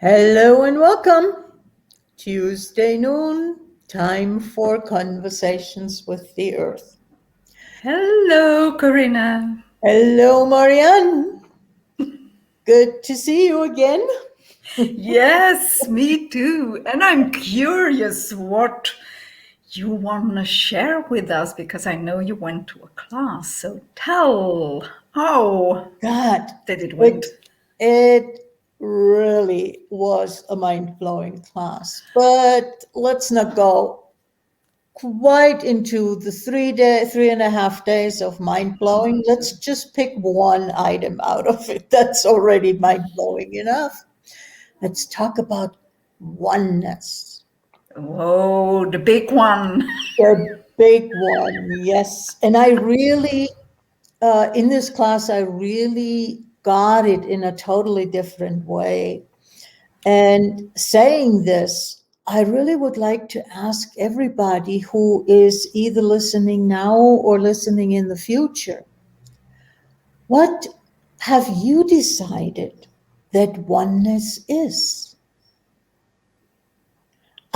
Hello and welcome. Tuesday noon, time for Conversations with the Earth. Hello, Corinna. Hello, Marianne. Good to see you again. Yes, me too. And I'm curious what you want to share with us because I know you went to a class. So tell, how God, did it it went? it really was a mind-blowing class. But let's not go quite into the 3.5 days of mind-blowing. Let's just pick one item out of it. That's already mind-blowing enough. Let's talk about oneness. Oh, the big one. The big one, yes. And I really, in this class, I really got it in a totally different way. And saying this, I really would like to ask everybody who is either listening now or listening in the future, what have you decided that oneness is?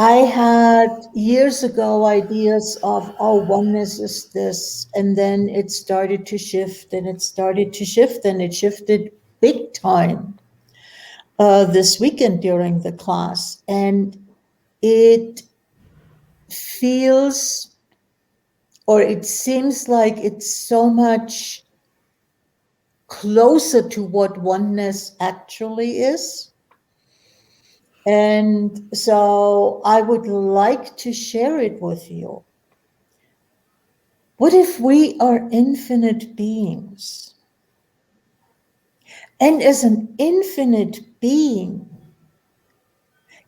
I had years ago ideas of, oh, oneness is this, and then it started to shift and it started to shift and it shifted big time this weekend during the class. And it feels, or it seems like it's so much closer to what oneness actually is. And so I would like to share it with you. What if we are infinite beings? And as an infinite being,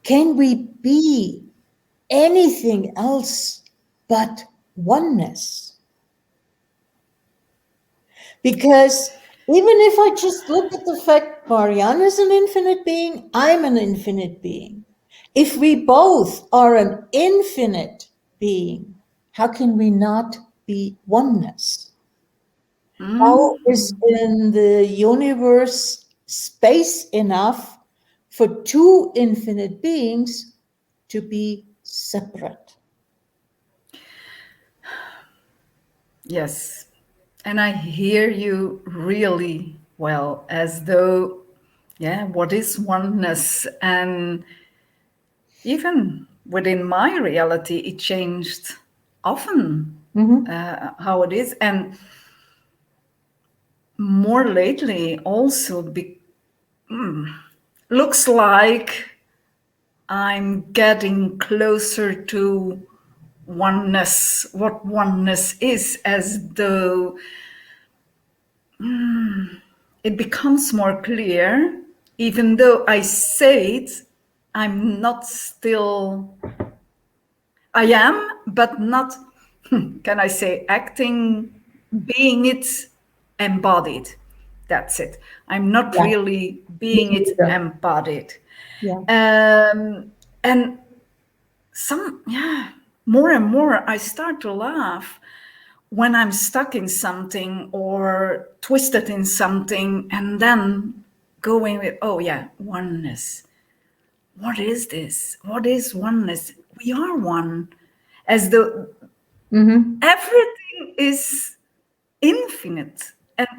can we be anything else but oneness? Because even if I just look at the fact Marianne is an infinite being, I'm an infinite being. If we both are an infinite being, how can we not be oneness? How is in the universe space enough for two infinite beings to be separate? Yes. And I hear you really well, as though, yeah, what is oneness? And even within my reality, it changed often how it is. And more lately, also looks like I'm getting closer to oneness, what oneness is, as though it becomes more clear, even though I say it, I'm not still, I am, but not, can I say, acting, being it embodied. That's it. I'm not Yeah, really me being it neither. embodied. Yeah. And yeah, more and more I start to laugh when I'm stuck in something or twisted in something, and then going with, oh yeah, oneness. What is this? What is oneness? We are one, as though Mm-hmm. everything is infinite and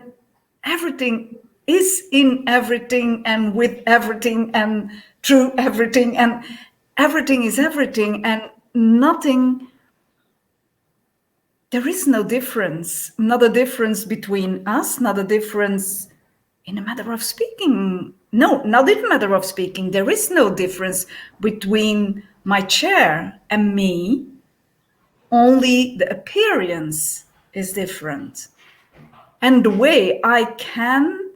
everything is in everything and with everything and through everything, and everything is everything, and nothing, there is no difference, not a difference between us, not a difference in a matter of speaking. No, not in a matter of speaking. There is no difference between my chair and me. Only the appearance is different. And the way I can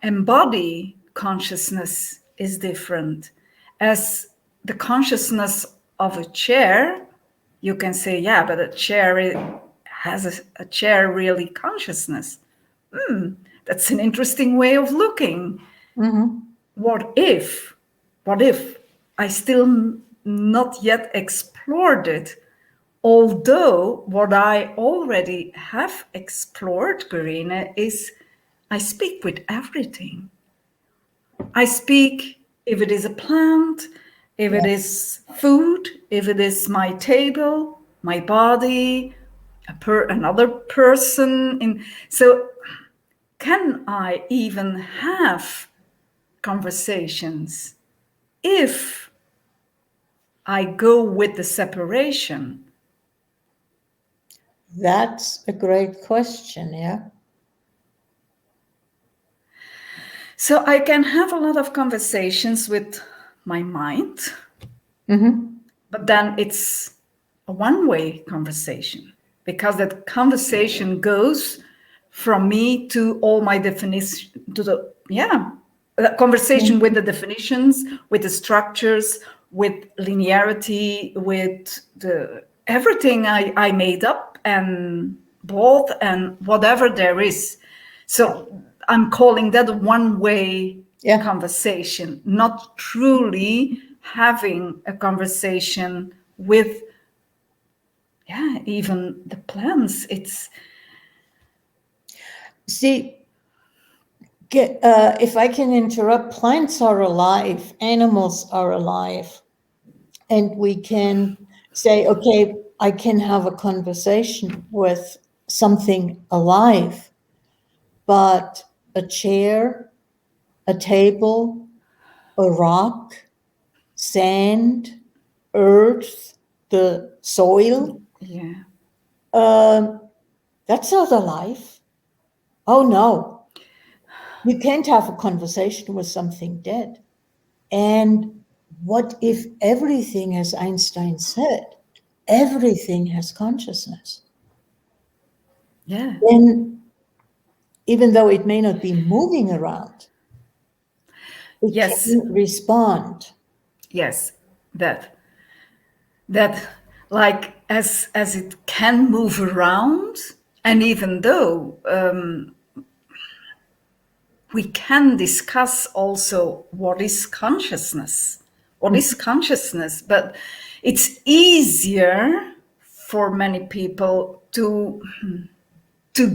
embody consciousness is different. As the consciousness of a chair, you can say, yeah, but a chair has a chair really consciousness? That's an interesting way of looking. Mm-hmm. What if? What if I still not yet explored it? Although what I already have explored, Karina, is I speak with everything. I speak if it is a plant, if it Yeah. is food, if it is my table, my body, another person. So can I even have conversations if I go with the separation? That's a great question. Yeah. So I can have a lot of conversations with my mind, Mm-hmm. but then it's a one-way conversation, because that conversation goes from me to all my definition, to the, yeah, conversation with the definitions, with the structures, with linearity, with the everything I made up and bought and whatever there is. So I'm calling that a one-way Yeah. conversation, not truly having a conversation with, yeah, even the plants. It's, See, if I can interrupt, plants are alive, animals are alive, and we can say, okay, I can have a conversation with something alive, but a chair, a table, a rock, sand, earth, the soil, yeah, um, that's not alive. Oh no, you can't have a conversation with something dead. And what if everything, as Einstein said, everything has consciousness? yeah, Then, even though it may not be moving around, it yes, can respond. yes, that like as it can move around, and even though we can discuss also what is consciousness, but it's easier for many people to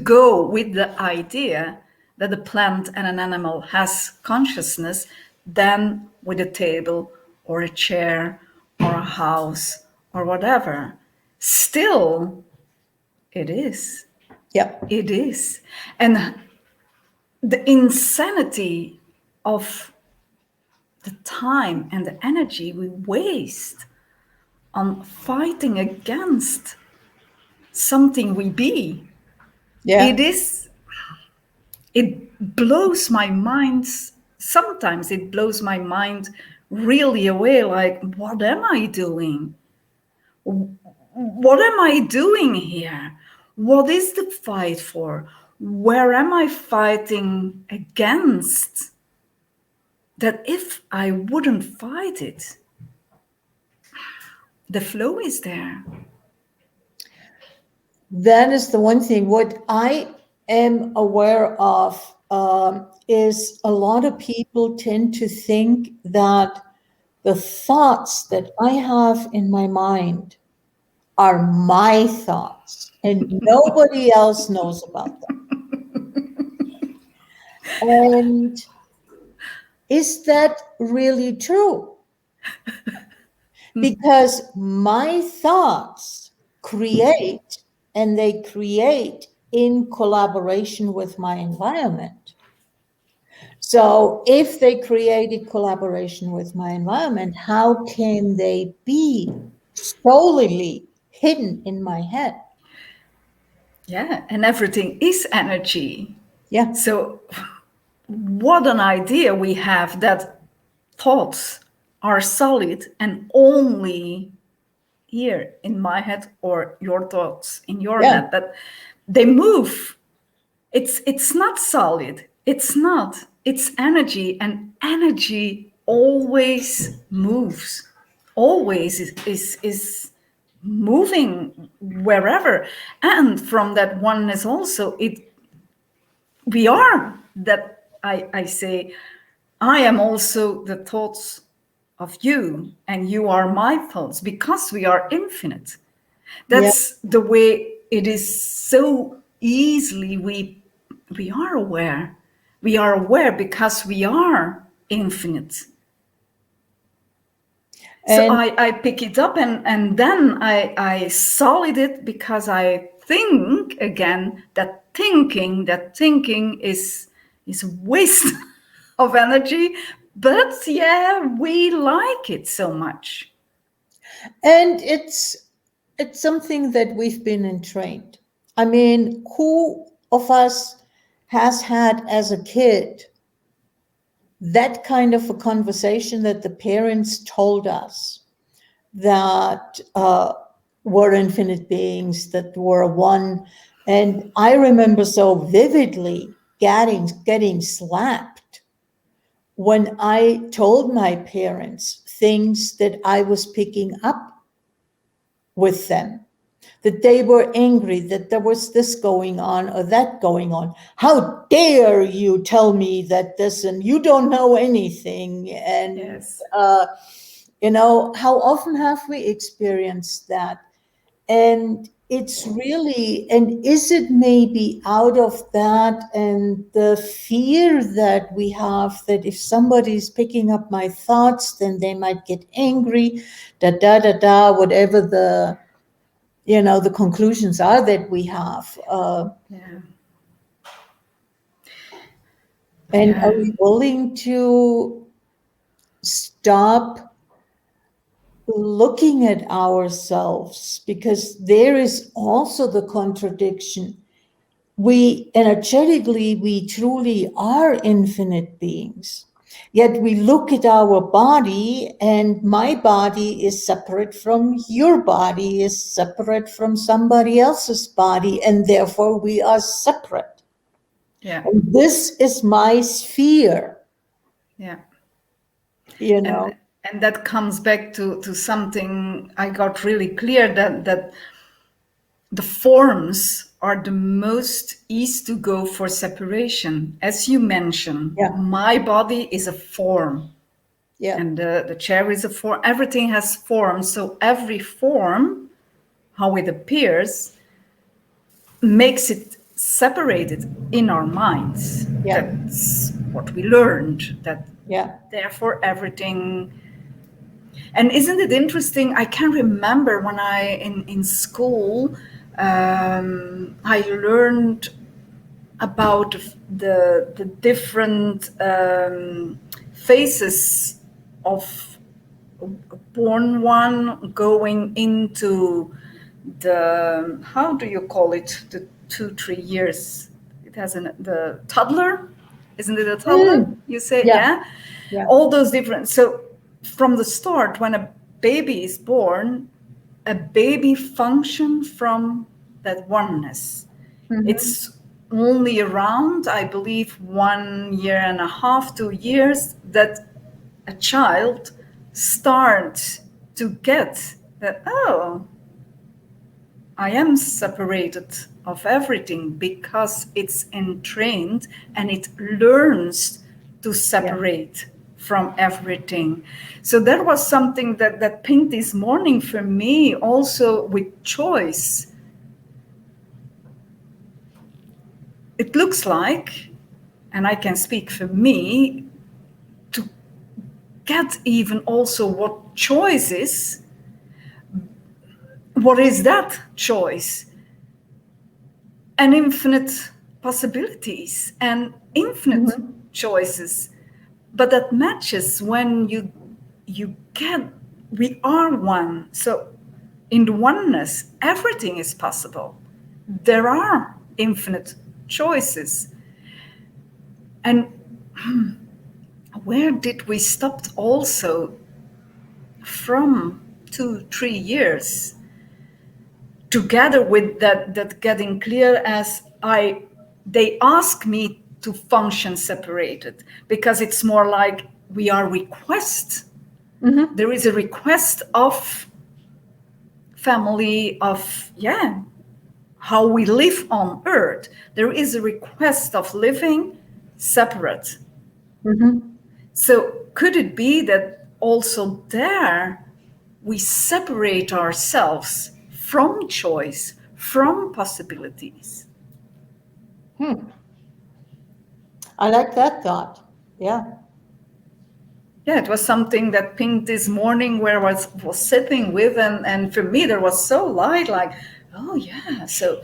go with the idea that a plant and an animal has consciousness than with a table or a chair or a house or whatever. Still, it is. Yeah. It is. And the insanity of the time and the energy we waste on fighting against something we be, Yeah. it is, it blows my mind. Sometimes it blows my mind really away, like, what am I doing? What am I doing here? What is the fight for? Where am I fighting against? That if I wouldn't fight it, the flow is there. That is the one thing. What I am aware of is a lot of people tend to think that the thoughts that I have in my mind are my thoughts and nobody else knows about them. And is that really true? Because my thoughts create, and they create in collaboration with my environment. So if they created collaboration with my environment, how can they be solely hidden in my head? Yeah, and everything is energy. Yeah. So, what an idea we have that thoughts are solid and only here in my head, or your thoughts in your Yeah. head, that they move. It's not solid. It's not. It's energy, and energy always moves. Always is moving wherever. And from that oneness also, it we are that, I say, I am also the thoughts of you, and you are my thoughts, because we are infinite. Yeah. That's the way it is. So easily we are aware. We are aware because we are infinite. So And I pick it up, and then I solid it, because I think again that thinking is a waste of energy. But yeah, we like it so much. and it's something that we've been entrained. I mean, who of us has had as a kid that kind of a conversation that the parents told us that were infinite beings, that were one? And I remember so vividly getting slapped when I told my parents things that I was picking up with them, that they were angry, that there was this going on or that going on. How dare you tell me that this, and you don't know anything? And, Yes. how often have we experienced that? And it's really, and is it maybe out of that and the fear that we have that if somebody's picking up my thoughts, then they might get angry, da da da da, whatever the conclusions are that we have. Yeah. And are Yeah. we willing to stop looking at ourselves? Because there is also the contradiction. We energetically, we truly are infinite beings. Yet we look at our body, and my body is separate from your body, is separate from somebody else's body, and therefore we are separate. Yeah. And this is my sphere, Yeah. you and know. and that comes back to something I got really clear, that the forms are the most easy to go for separation. As you mentioned, Yeah, my body is a form, yeah, and the chair is a form. Everything has form, so every form, how it appears, makes it separated in our minds. yeah, That's what we learned, that yeah. therefore everything. And isn't it interesting? I can remember when in school, I learned about the different phases of a born one going into the, how do you call it, the 2 3 years. It has the toddler, isn't it a toddler? Mm, You say, yeah, yeah, yeah. all those different. So from the start, when a baby is born, a baby function from that oneness. Hmm. It's only around, I believe, 1.5 years, 2 years, that a child starts to get that, oh, I am separated of everything, because it's entrained and it learns to Yeah, separate from everything. So that was something that pinged this morning for me, also with choice. It looks like, and I can speak for me, to get even also what choice is, what is that choice? And infinite possibilities and infinite hmm, choices. But that matches when you get, we are one. So in the oneness, everything is possible. There are infinite choices. And where did we stop also from 2 3 years together with that getting clear, as I they ask me to function separated, because it's more like we are request, hmm, there is a request of family, of, yeah, how we live on earth. There is a request of living separate. hmm. So could it be that also there we separate ourselves from choice, from possibilities? Hmm. I like that thought. Yeah. Yeah, it was something that pinged this morning where I was sitting with, and for me, there was so light, like, oh yeah, so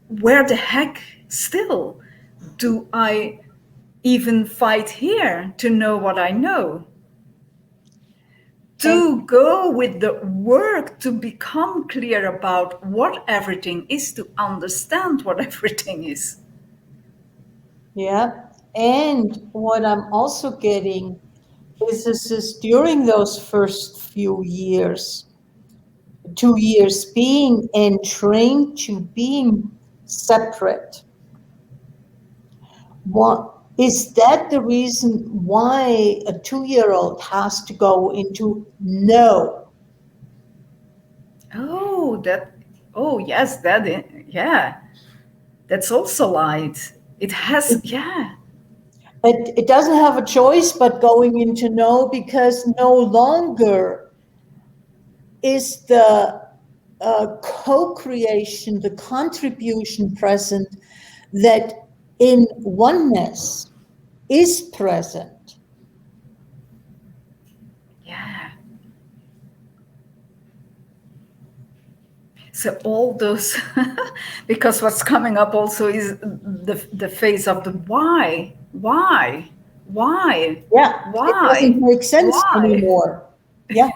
where the heck still do I even fight here to know what I know? And To go with the work to become clear about what everything is, to understand what everything is. yeah, and what I'm also getting is this is during those first few years, 2 years being entrained to being separate. What is that the reason why a 2-year-old has to go into no? Oh, that, oh, yes, yeah, that's also light. It has, yeah, It doesn't have a choice but going into no, because no longer is the co-creation, the contribution present that in oneness is present. yeah. So all those, because what's coming up also is the phase of the why, Yeah, it doesn't why, make sense why, anymore. Yeah,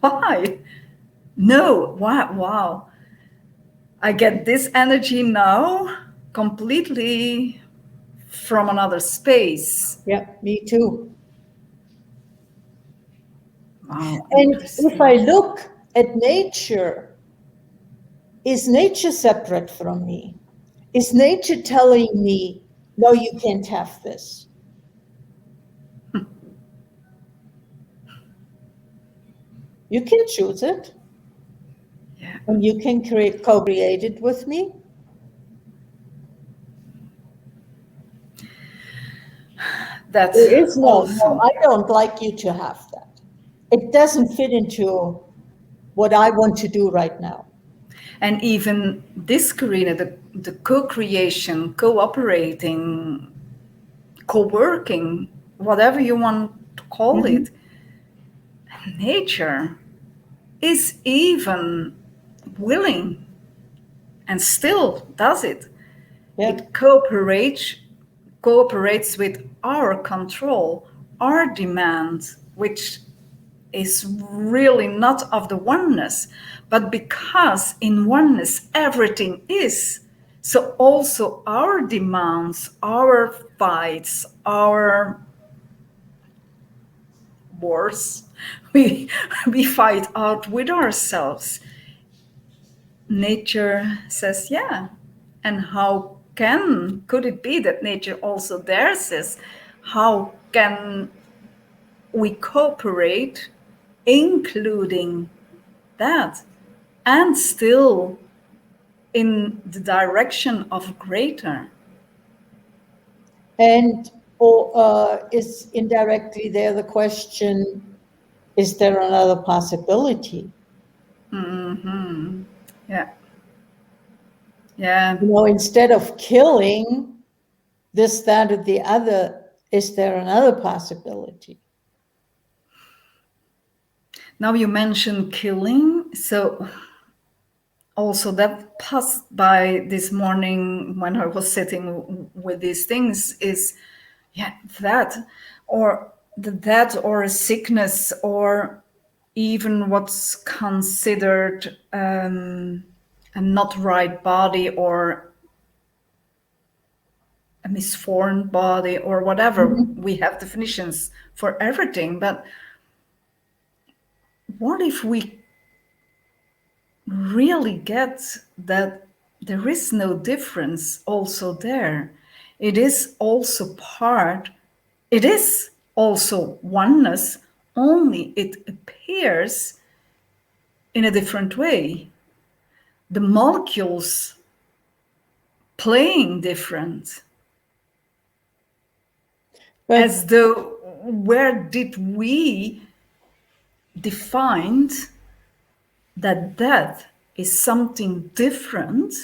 why? No, why? Wow. I get this energy now completely from another space. yeah, me too. Wow, And if I interesting. look at nature, is nature separate from me? Is nature telling me, no, you can't have this? You can choose it Yeah, and you can co-create it with me. that's There is no, also, I don't like you to have that. It doesn't fit into what I want to do right now. and even this, Karina, the co-creation, cooperating, co-working, whatever you want to call Mhm. it, nature is even willing and still does it. Yeah. It cooperates with our control, our demands, which is really not of the oneness, but because in oneness everything is. So also our demands, our fights, our wars, we we fight out with ourselves. Nature says, yeah. And how could it be that nature also there says, how can we cooperate, including that, and still in the direction of greater? And is indirectly there the question, is there another possibility? Yeah, yeah. You know, instead of killing this, that, or the other, is there another possibility? Now you mentioned killing, so also that passed by this morning when I was sitting with these things is, yeah, that, or the death or a sickness, or even what's considered a not right body, or a misformed body, or whatever. Mhm. We have definitions for everything, but what if we really get that there is no difference also there? It is also part, it is also oneness, only it appears in a different way. The molecules playing different, But as though where did we define that death is something different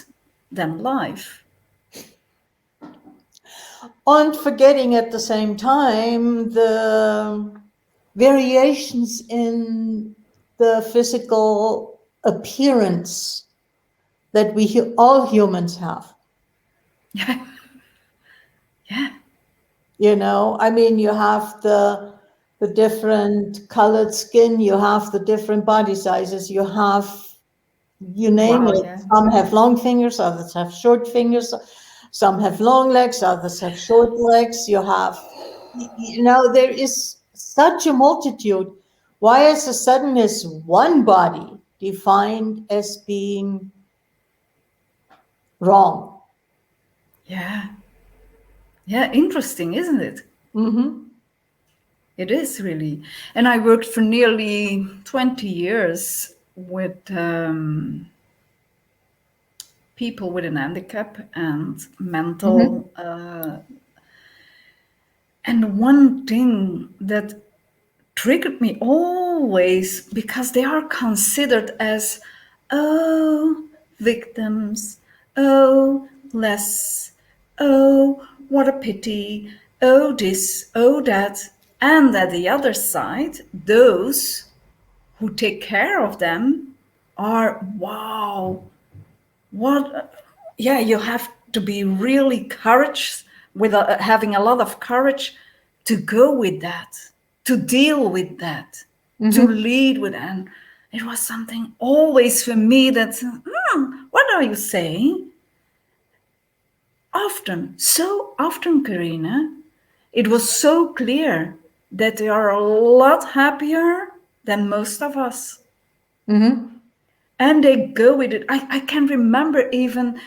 than life? On forgetting at the same time the variations in the physical appearance that all humans have. Yeah. Yeah. You know, I mean, you have the different colored skin, you have the different body sizes, you have, you name Wow. it. Yeah. Some have long fingers, others have short fingers. Some have long legs, others have short legs. You have, you know, there is such a multitude. Why is a sudden is one body defined as being wrong? Yeah. Yeah. Interesting, isn't it? Mm-hmm. It is really. And I worked for nearly 20 years with people with an handicap and Mm-hmm. mental. And one thing that triggered me always, because they are considered as, oh, victims, oh, less, oh, what a pity, oh, this, oh, that. And at the other side, those who take care of them are, wow, what, yeah, you have to be really courage with having a lot of courage to go with that, to deal with that, to Mm-hmm. lead with. And it was something always for me that, what are you saying? Often, so often, Karina, it was so clear that they are a lot happier than most of us. Mm-hmm. And they go with it. I can remember even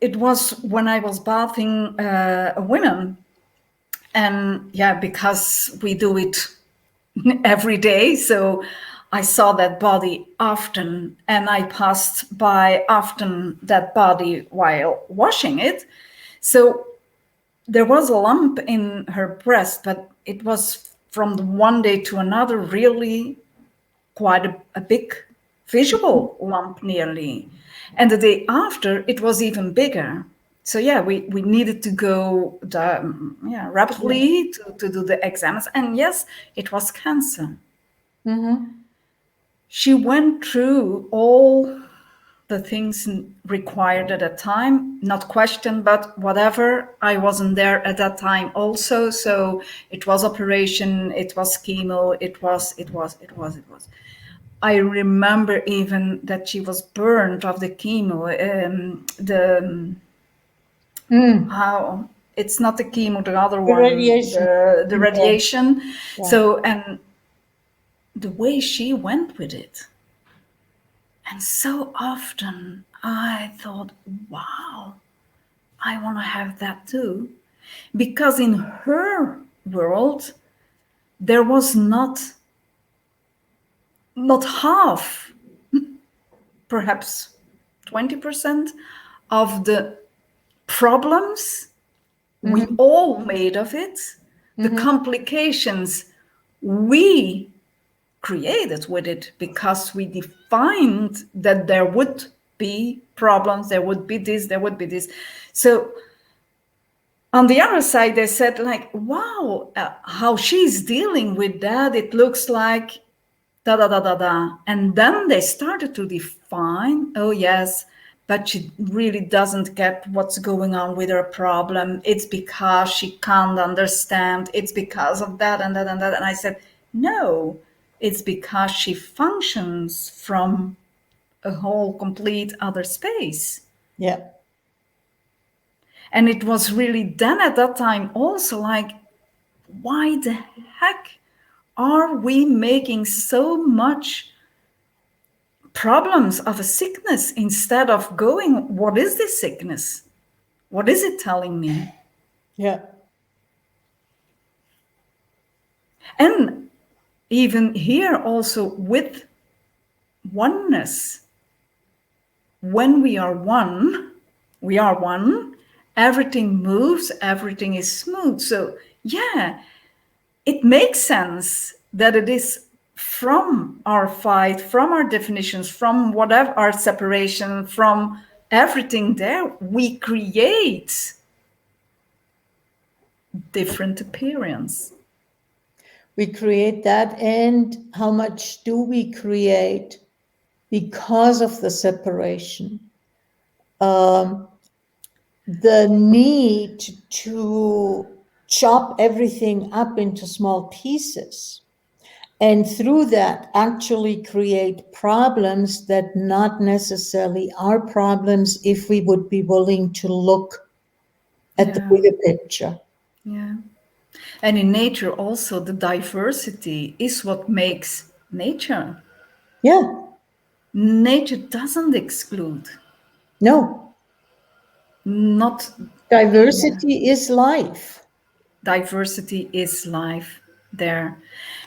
it was when I was bathing women. And yeah, because we do it every day. So I saw that body often, and I passed by often that body while washing it. So there was a lump in her breast, but it was from the one day to another really quite a big visual lump nearly. And the day after, it was even bigger. So yeah, we needed to go Yeah. rapidly to do the exams. And yes, it was cancer. Mm-hmm. She went through all the things required at that time, not questioned, but whatever. I wasn't there at that time also. So it was operation, it was chemo, it was. I remember even that she was burned of the chemo. Mm. How it's not the chemo, the other The one, radiation. the Yeah. radiation. Yeah. So, and the way she went with it, and so often I thought, wow, I want to have that too, because in her world there was not half, perhaps 20% of the problems we Mm-hmm. all made of it, the Mm-hmm. complications we created with it, because we defined that there would be problems, there would be this, there would be this. So on the other side, they said, like, wow, how she's dealing with that. It looks like da da da da da. And then they started to define, oh, yes, but she really doesn't get what's going on with her problem. It's because she can't understand. It's because of that and that and that. And I said, no, it's because she functions from a whole complete other space. Yeah. And it was really then at that time also like, why the heck are we making so much problems of a sickness instead of going, what is this sickness? What is it telling me? Yeah. And even here also with oneness, when we are one, everything moves, everything is smooth. So, yeah, it makes sense that it is from our fight, from our definitions, from whatever our separation, from everything there, we create different appearance. We create that, and how much do we create because of the separation? The need to chop everything up into small pieces, and through that actually create problems that not necessarily are problems if we would be willing to look at the Yeah, bigger picture. yeah. And in nature also, the diversity is what makes nature. Yeah, Nature doesn't exclude. no, Not, yeah. diversity is life. Diversity is life there.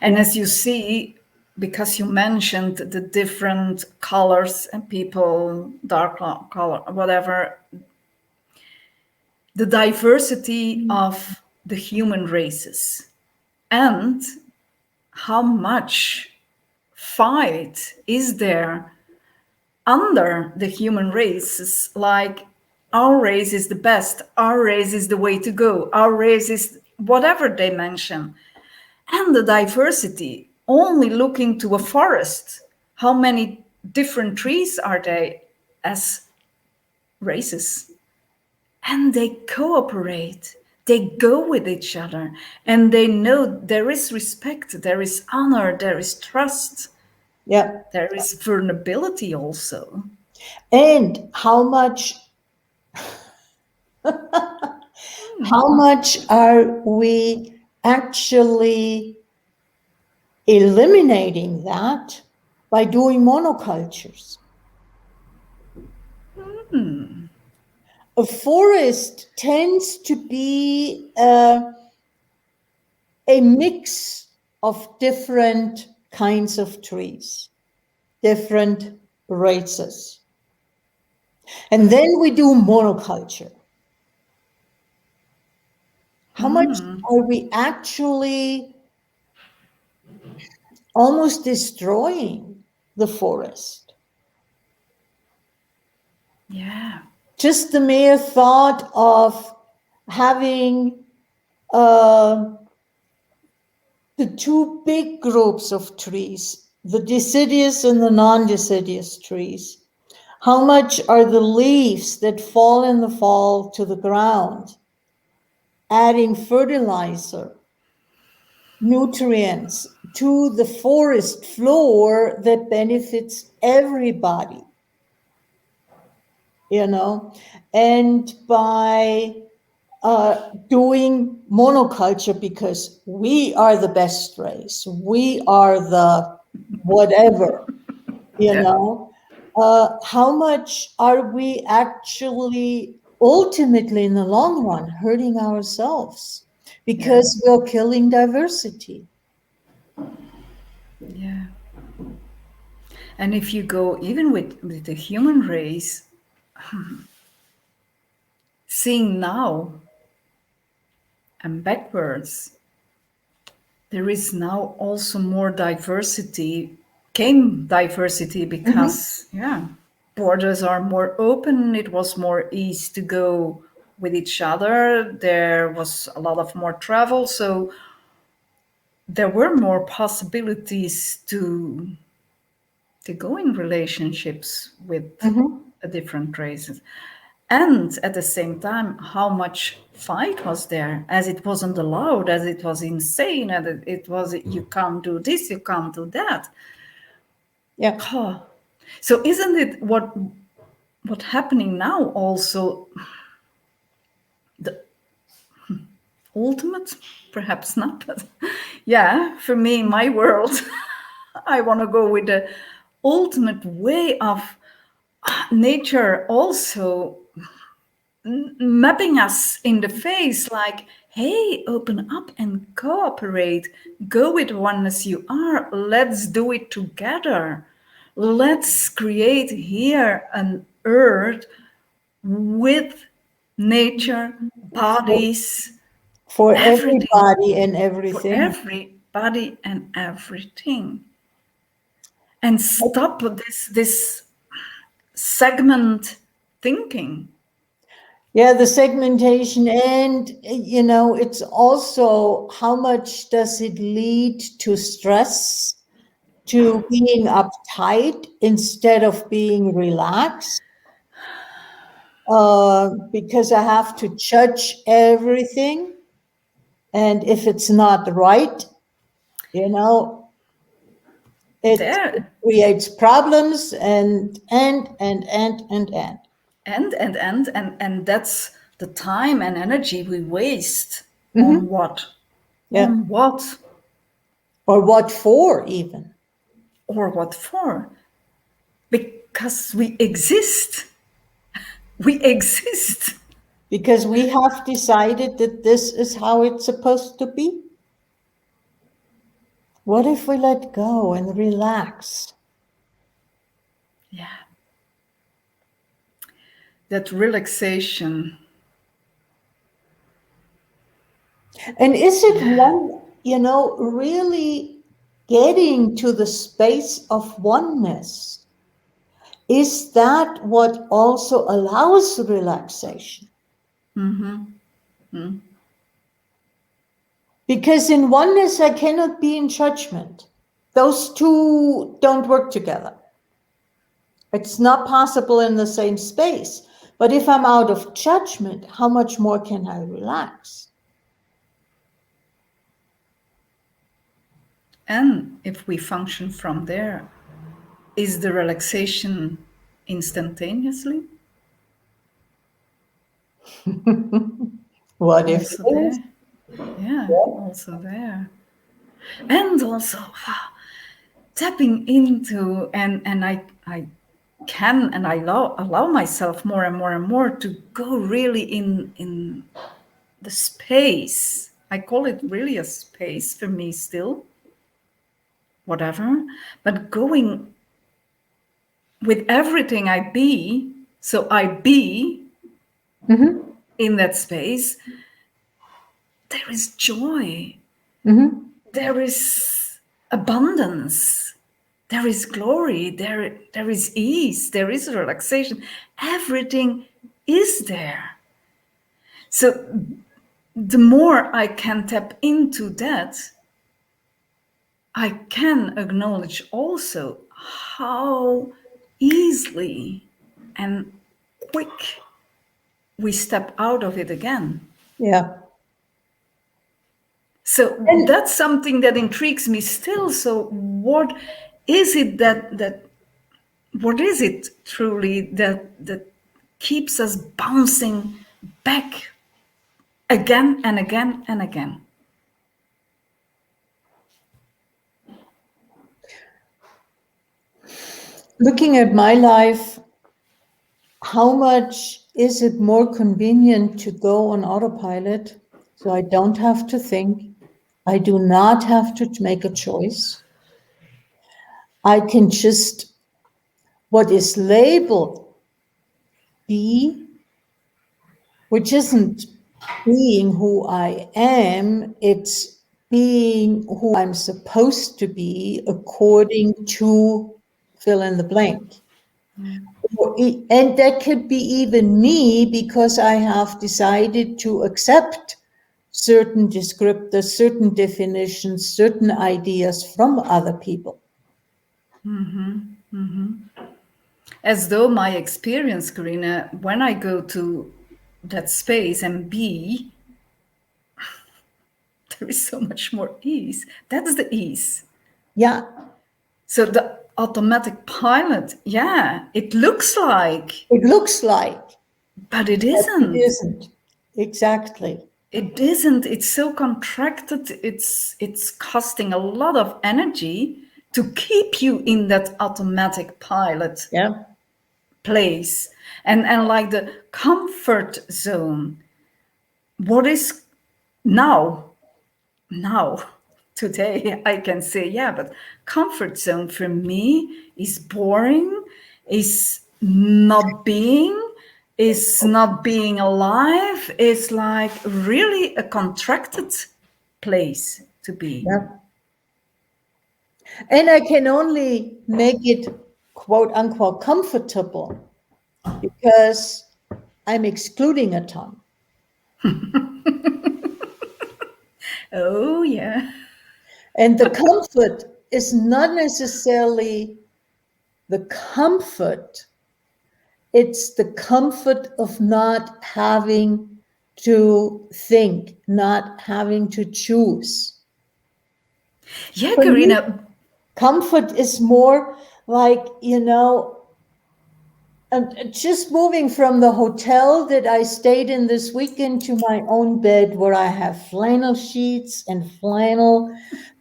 And Yeah. as you see, because you mentioned the different colors and people, dark color, whatever, the diversity of the human races and how much fight is there under the human races, like our race is the best, our race is the way to go, our race is whatever they mention. And the diversity, only looking to a forest, how many different trees are there as races? And they cooperate, they go with each other, and they know there is respect, there is honor, there is trust, Yeah. there is vulnerability also. And how much are we actually eliminating that by doing monocultures? A forest tends to be a mix of different kinds of trees, different races. And then we do monoculture. How much are we actually almost destroying the forest? Yeah. Just the mere thought of having uh, the two big groups of trees, the deciduous and the non-deciduous trees. How much are the leaves that fall in the fall to the ground, adding fertilizer, nutrients to the forest floor that benefits everybody, you know? And by doing monoculture, because we are the best race, we are the whatever, you Yeah. know, how much are we actually ultimately in the long run hurting ourselves Yeah. because we're killing diversity? Yeah. And if you go even with the human race, seeing now and backwards, there is now also more diversity, came diversity Mhm. because, yeah, borders are more open. It was more easy to go with each other. There was a lot of more travel. So there were more possibilities to go in relationships with Mhm. a different races. And at the same time, how much fight was there, as it wasn't allowed, as it was insane, and it was you can't do this, you can't do that. Yeah. Oh. So isn't it what happening now also the ultimate? Perhaps not, but yeah, for me in my world, I want to go with the ultimate way of nature also mapping us in the face like, hey, open up and cooperate, go with oneness you are, let's do it together, let's create here an earth with nature, For, bodies, for everything, everybody and for everything. everybody and everything, and stop this segment thinking. Yeah, the segmentation, and it's also how much does it lead to stress, to being uptight instead of being relaxed, because I have to judge everything, and if it's not right, you know, it There, creates problems and. and that's the time and energy we waste Hmm. on what? Yeah, On what? or what for even? Or what for? Because we exist. We exist. Because we have decided that this is how it's supposed to be. What if we let go and relax? Yeah. That relaxation. And is it one, really getting to the space of oneness? Is that what also allows relaxation? Because in oneness, I cannot be in judgment. Those two don't work together. It's not possible in the same space. But if I'm out of judgment, how much more can I relax? And if we function from there, is the relaxation instantaneously? What if Also it is? there. Yeah, also there. And also tapping into, and I can and I allow myself more and more and more to go really in the space. I call it really a space for me still, whatever, but going with everything I be, so I be Mm-hmm. in that space, there is joy, Mm-hmm. there is abundance, there is glory, there is ease, there is relaxation. Everything is there. So the more I can tap into that, I can acknowledge also how easily and quick we step out of it again. Yeah. So And that's something that intrigues me still. So what is it that what is it truly that keeps us bouncing back again and again and again? looking at my life, how much is it more convenient to go on autopilot so I don't have to think? I do not have to make a choice. I can just, what is labeled be, which isn't being who I am, it's being who I'm supposed to be according to fill in the blank. And that could be even me because I have decided to accept certain descriptors, certain definitions, certain ideas from other people. As though my experience, Karina, when I go to that space and be, there is so much more ease. That's the ease. Yeah, So the automatic pilot, yeah, it looks like, it looks like, but it but it isn't. isn't. Exactly. It isn't. It's so contracted. It's costing a lot of energy to keep you in that automatic pilot Yeah. place. And like the comfort zone. What is now? Now, today, I can say, yeah, but comfort zone for me is boring, is not being alive, is like really a contracted place to be. Yeah. And I can only make it quote unquote comfortable because I'm excluding a ton. Oh, yeah. And the comfort is not necessarily the comfort, it's the comfort of not having to think, not having to choose. Yeah, For me, Karina. comfort is more like, just moving from the hotel that I stayed in this weekend to my own bed where I have flannel sheets and flannel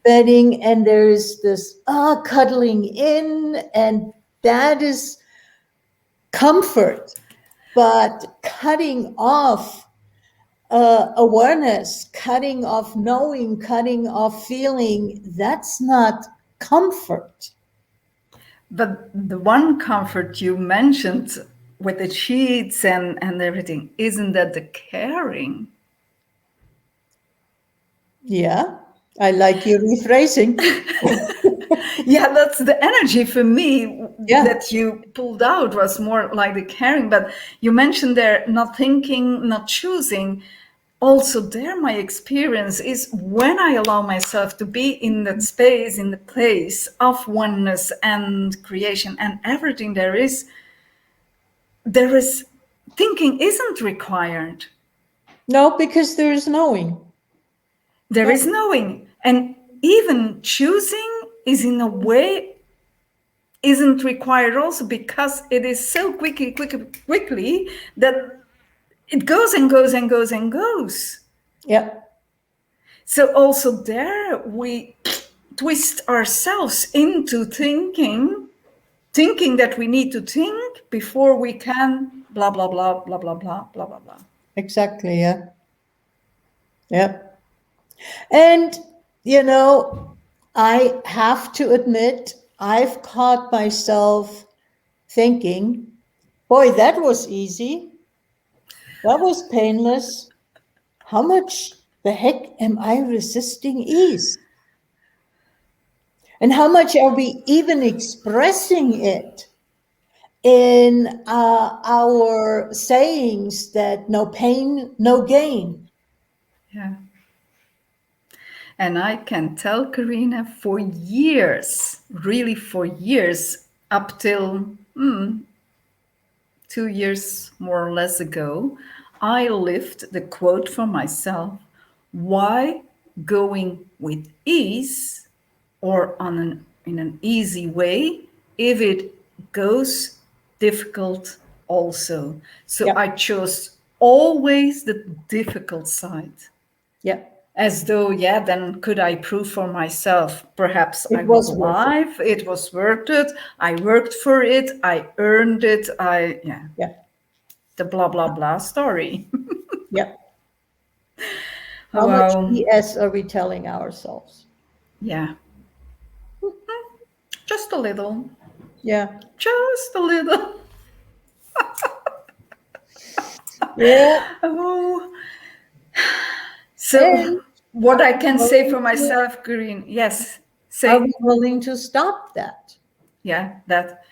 bedding, and there's this cuddling in, and that is comfort. But cutting off awareness, cutting off knowing, cutting off feeling, that's not comfort. But the one comfort you mentioned with the sheets and everything, isn't that the caring? Yeah, I like your rephrasing. Yeah, that's the energy for me Yeah. that you pulled out was more like the caring. But you mentioned there not thinking, not choosing. Also, there, my experience is when I allow myself to be in that space, in the place of oneness and creation and everything there is thinking isn't required. No, because there is knowing. There Yeah. is knowing. And even choosing is in a way isn't required also because it is so quickly that it goes and goes and goes and goes. Yeah. So also there we twist ourselves into thinking that we need to think before we can blah blah blah blah blah blah blah blah blah. Exactly. Yeah. Yeah. And, I have to admit, I've caught myself thinking, boy, that was easy. That was painless. How much the heck am I resisting ease? And how much are we even expressing it in our sayings that no pain, no gain? Yeah. And I can tell Karina for years, really for years, up till 2 years more or less ago, I lived the quote for myself: why going with ease or in an easy way if it goes difficult also? So Yeah. I chose always the difficult side, Yeah. as though, yeah, then could I prove for myself perhaps I It was was worth it. alive, it was worth it, I worked for it, I earned it, I yeah, Yeah. the blah blah blah story. Yeah. How much Well, BS are we telling ourselves? yeah, just a little, Yeah. just a little. Yeah. Oh, so And what are I we can say willing for to, myself, Green, yes, are we say, willing to stop that? yeah, that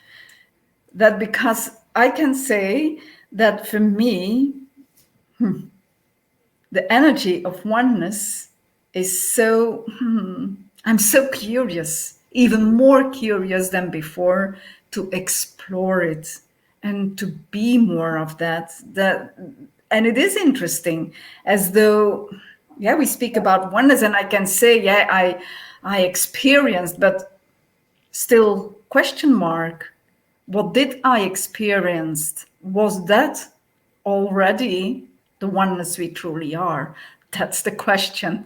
because I can say that for me the energy of oneness is so I'm so curious, even more curious than before, to explore it and to be more of that. And it is interesting, as though, yeah, we speak about oneness and I can say, yeah, I experienced, but still question mark, what did I experience? Was that already the oneness we truly are? That's the question.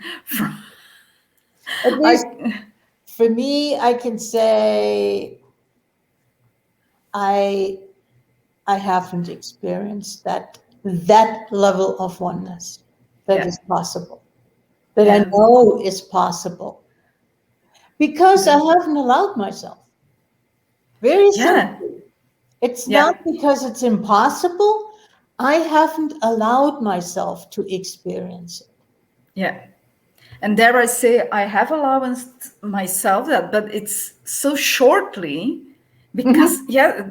At least I, for me, I can say I I haven't experienced that level of oneness that yeah, is possible, that I yeah, know is possible, because I haven't allowed myself. Very yeah, simply. It's not yeah, because it's impossible. I haven't allowed myself to experience it. yeah. And dare I say, I have allowanced myself that, but it's so shortly because, Mhm. yeah,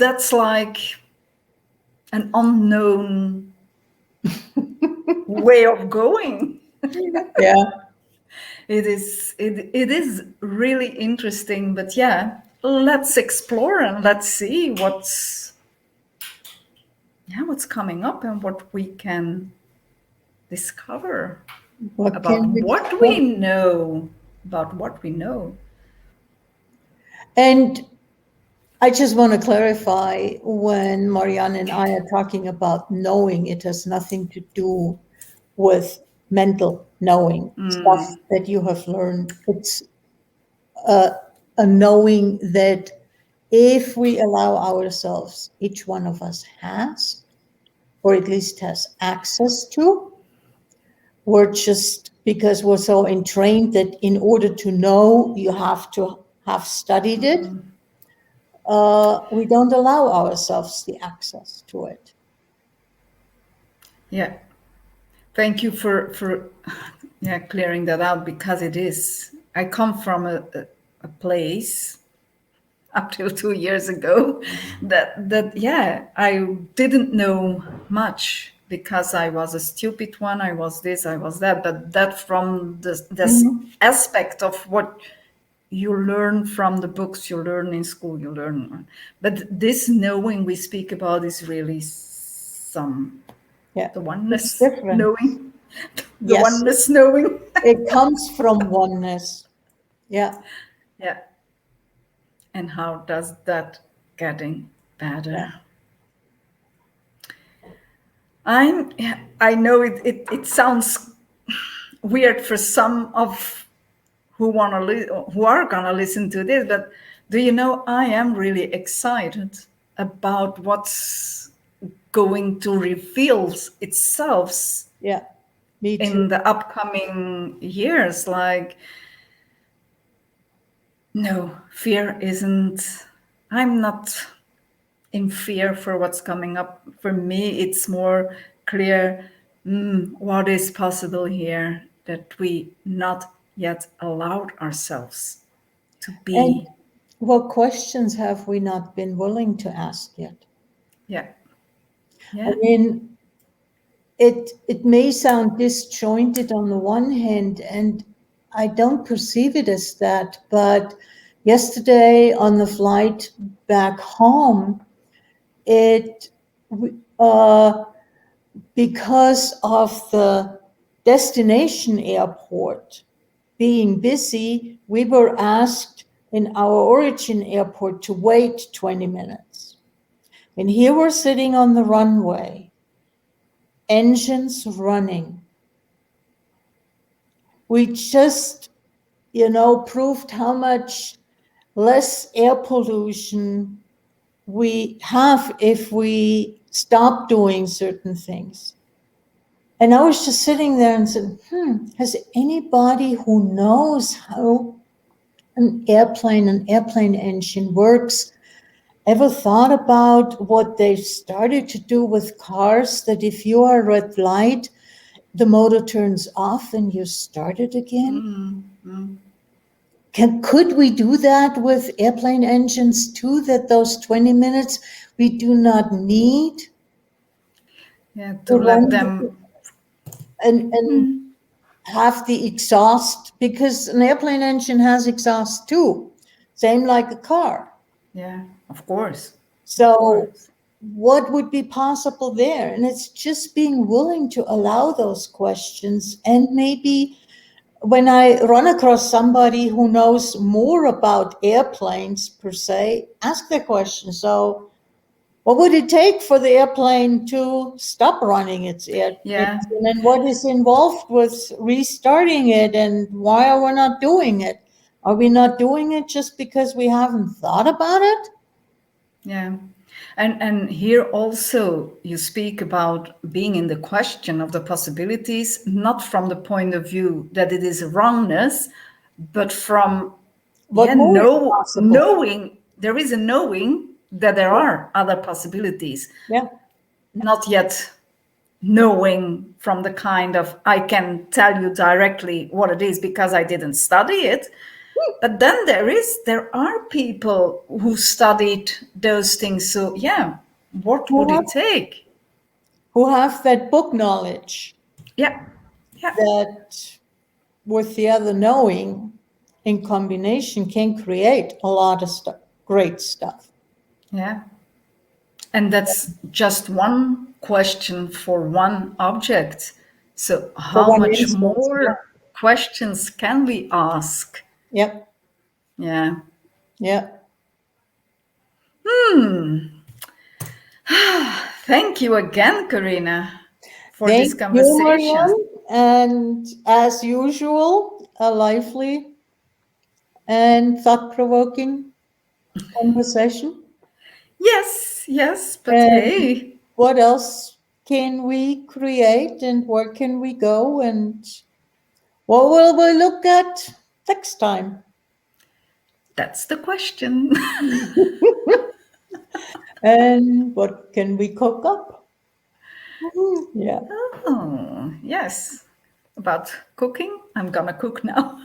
that's like an unknown way of going. Yeah. It is really interesting, but yeah, let's explore and let's see what's coming up and what we can discover What about can we what discover? we know about what we know. And I just want to clarify, when Marianne and I are talking about knowing, it has nothing to do with mental knowing stuff that you have learned. It's a knowing that if we allow ourselves, each one of us has, or at least has access to, we're just, because we're so entrained that in order to know, you have to have studied it, we don't allow ourselves the access to it. Yeah, thank you for yeah, clearing that out, because it is. I come from a place up till 2 years ago that yeah, I didn't know much because I was a stupid one, I was this, I was that, but that from this Mhm. aspect of what you learn from the books, you learn in school, you learn, but this knowing we speak about is really some Yeah, the it's oneness different. knowing, the Yes, oneness knowing. it comes from oneness. Yeah, Yeah, and how does that getting yeah. better? I'm. I know it sounds weird for some of who are gonna listen to this, but do you know I am really excited about what's going to reveal itself Yeah, me too. in the upcoming years. Like, no, fear isn't. I'm not in fear for what's coming up. For me, it's more clear, what is possible here that we not yet allowed ourselves to And be. what questions have we not been willing to ask yet? Yeah, I yeah. mean, it may sound disjointed on the one hand, and I don't perceive it as that, but yesterday on the flight back home, it uh, because of the destination airport being busy, we were asked in our origin airport to wait 20 minutes. And here we're sitting on the runway, engines running. We just, proved how much less air pollution we have if we stop doing certain things. And I was just sitting there and said, has anybody who knows how an airplane engine works, ever thought about what they've started to do with cars, that if you are a red light, the motor turns off and you start it again? Could we do that with airplane engines too, that those 20 minutes we do not need Yeah, to to let run them. and have the exhaust, because an airplane engine has exhaust too, same like a car. Yeah, of course, of So course. what would be possible there? And it's just being willing to allow those questions. And maybe when I run across somebody who knows more about airplanes per se, ask the question. So what would it take for the airplane to stop running its Yeah, engine, and what is involved with restarting it, and why are we not doing it? Are we not doing it just because we haven't thought about it? yeah. And here also you speak about being in the question of the possibilities, not from the point of view that it is wrongness, but from, What yeah, more is possible? knowing, there is a knowing that there are other possibilities, Yeah. not yet knowing from the kind of I can tell you directly what it is because I didn't study it. But then there are people who studied those things. So yeah, what who would have, it take? who have that book knowledge Yeah, yeah, that with the other knowing in combination can create a lot of stuff, great stuff. yeah. And that's just one question for one object. So, For how one much instance, yeah. more questions can we ask? Yep, Yeah. yep. Thank you again, Karina, for this Thank you, conversation. Marianne. And as usual, a lively and thought-provoking conversation. Yes, yes, but And hey, what else can we create and where can we go and what will we look at next time? that's the question. And what can we cook up? Mhm, yeah. Oh, yes. About cooking, I'm gonna cook now.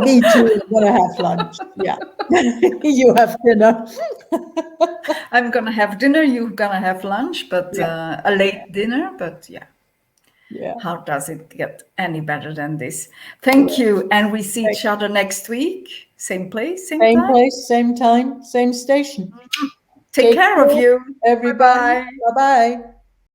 Me too. I'm gonna have lunch. Yeah. You have dinner. I'm gonna have dinner, you're gonna have lunch, but Yeah. a late dinner, but yeah. Yeah. How does it get any better than this? Thank you. And we see each other next week. Same place, same Same time. place, same time, same station. Take Take care of care, you. Bye everybody. bye. Bye bye.